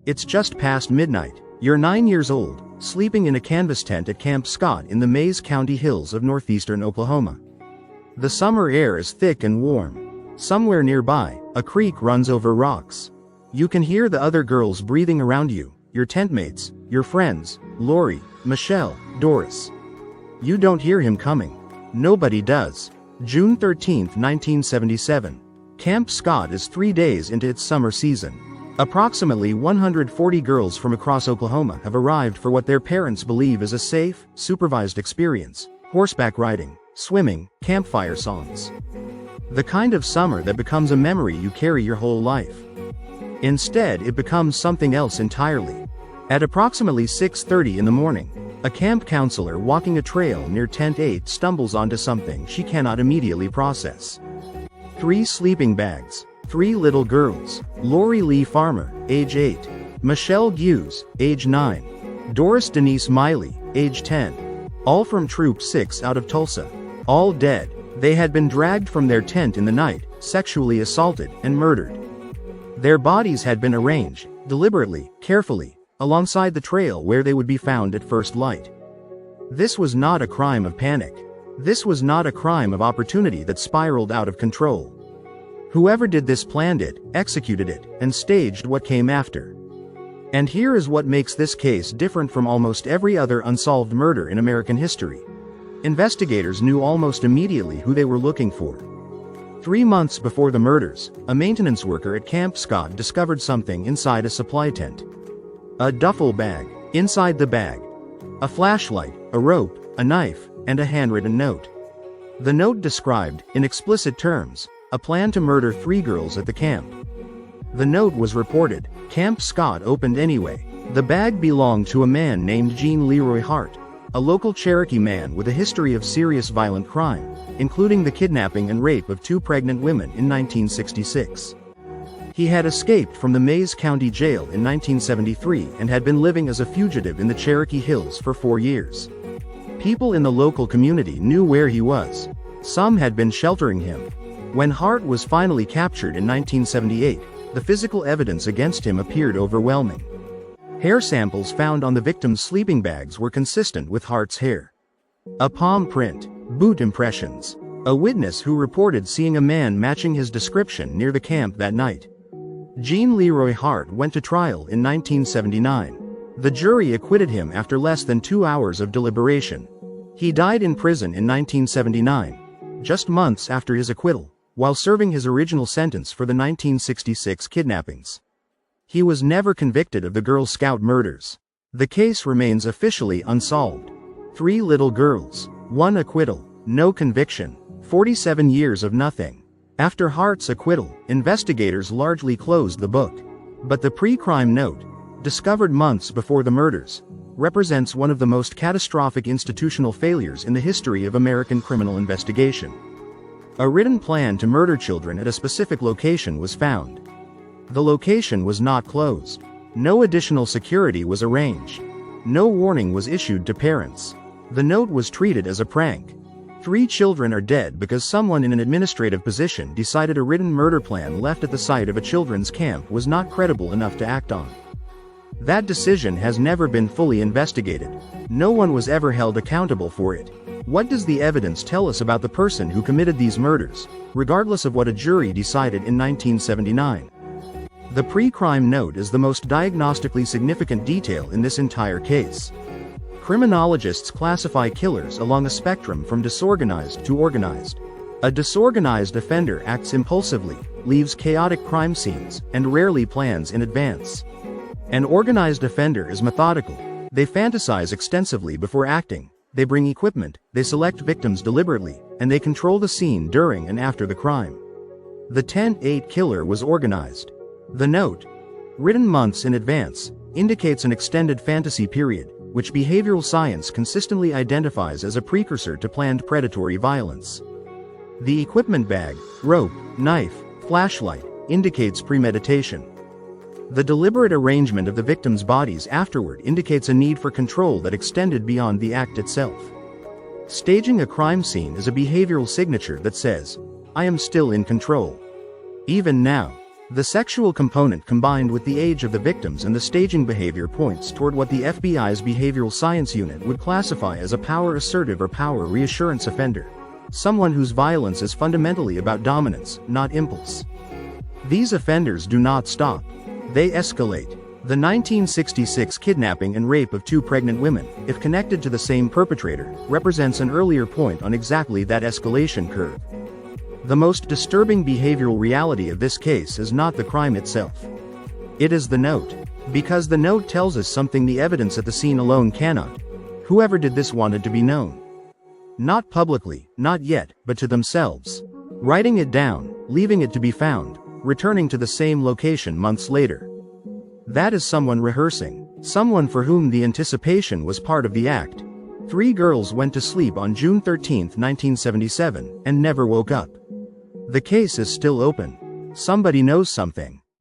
It's just past midnight. You're 9 years old, sleeping in a canvas tent at Camp Scott in the Mays County hills of northeastern Oklahoma. The summer air is thick and warm. Somewhere nearby, a creek runs over rocks. You can hear the other girls breathing around you, your tent mates, your friends, Lori, Michele, Doris. You don't hear him coming. Nobody does. June 13, 1977. Camp Scott is 3 days into its summer season. Approximately 140 girls from across Oklahoma have arrived for what their parents believe is a safe, supervised experience: horseback riding, swimming, campfire songs. The kind of summer that becomes a memory you carry your whole life. Instead, it becomes something else entirely. At approximately 6:30 in the morning, a camp counselor walking a trail near Tent 8 stumbles onto something she cannot immediately process. 3 sleeping bags. 3 little girls: Lori Lee Farmer, age 8, Michele Guse, age 9, Doris Denise Miley, age 10. All from Troop 6 out of Tulsa. All dead. They had been dragged from their tent in the night, sexually assaulted, and murdered. Their bodies had been arranged, deliberately, carefully, alongside the trail where they would be found at first light. This was not a crime of panic. This was not a crime of opportunity that spiraled out of control. Whoever did this planned it, executed it, and staged what came after. And here is what makes this case different from almost every other unsolved murder in American history. Investigators knew almost immediately who they were looking for. 3 months before the murders, a maintenance worker at Camp Scott discovered something inside a supply tent. A duffel bag. Inside the bag, a flashlight, a rope, a knife, and a handwritten note. The note described, in explicit terms, a plan to murder 3 girls at the camp. The note was reported. Camp Scott opened anyway. The bag belonged to a man named Gene Leroy Hart, a local Cherokee man with a history of serious violent crime, including the kidnapping and rape of 2 pregnant women in 1966. He had escaped from the Mays County Jail in 1973 and had been living as a fugitive in the Cherokee Hills for 4 years. People in the local community knew where he was. Some had been sheltering him. When Hart was finally captured in 1978, the physical evidence against him appeared overwhelming. Hair samples found on the victim's sleeping bags were consistent with Hart's hair. A palm print, boot impressions. A witness who reported seeing a man matching his description near the camp that night. Gene Leroy Hart went to trial in 1979. The jury acquitted him after less than 2 hours of deliberation. He died in prison in 1979, just months after his acquittal, while serving his original sentence for the 1966 kidnappings. He was never convicted of the Girl Scout murders. The case remains officially unsolved. 3 little girls, 1 acquittal, no conviction, 47 years of nothing. After Hart's acquittal, investigators largely closed the book. But the pre-crime note, discovered months before the murders, represents one of the most catastrophic institutional failures in the history of American criminal investigation. A written plan to murder children at a specific location was found. The location was not closed. No additional security was arranged. No warning was issued to parents. The note was treated as a prank. 3 children are dead because someone in an administrative position decided a written murder plan left at the site of a children's camp was not credible enough to act on. That decision has never been fully investigated. No one was ever held accountable for it. What does the evidence tell us about the person who committed these murders, regardless of what a jury decided in 1979? The pre-crime note is the most diagnostically significant detail in this entire case. Criminologists classify killers along a spectrum from disorganized to organized. A disorganized offender acts impulsively, leaves chaotic crime scenes, and rarely plans in advance. An organized offender is methodical. They fantasize extensively before acting. They bring equipment, they select victims deliberately, and they control the scene during and after the crime. The Tent 8 killer was organized. The note, written months in advance, indicates an extended fantasy period, which behavioral science consistently identifies as a precursor to planned predatory violence. The equipment bag, rope, knife, flashlight, indicates premeditation. The deliberate arrangement of the victims' bodies afterward indicates a need for control that extended beyond the act itself. Staging a crime scene is a behavioral signature that says, "I am still in control. Even now." The sexual component combined with the age of the victims and the staging behavior points toward what the FBI's behavioral science unit would classify as a power assertive or power reassurance offender. Someone whose violence is fundamentally about dominance, not impulse. These offenders do not stop. They escalate. The 1966 kidnapping and rape of 2 pregnant women, if connected to the same perpetrator, represents an earlier point on exactly that escalation curve. The most disturbing behavioral reality of this case is not the crime itself. It is the note. Because the note tells us something the evidence at the scene alone cannot. Whoever did this wanted to be known. Not publicly, not yet, but to themselves. Writing it down, leaving it to be found, returning to the same location months later. That is someone rehearsing. Someone for whom the anticipation was part of the act. 3 girls went to sleep on June 13, 1977, and never woke up. The case is still open. Somebody knows something.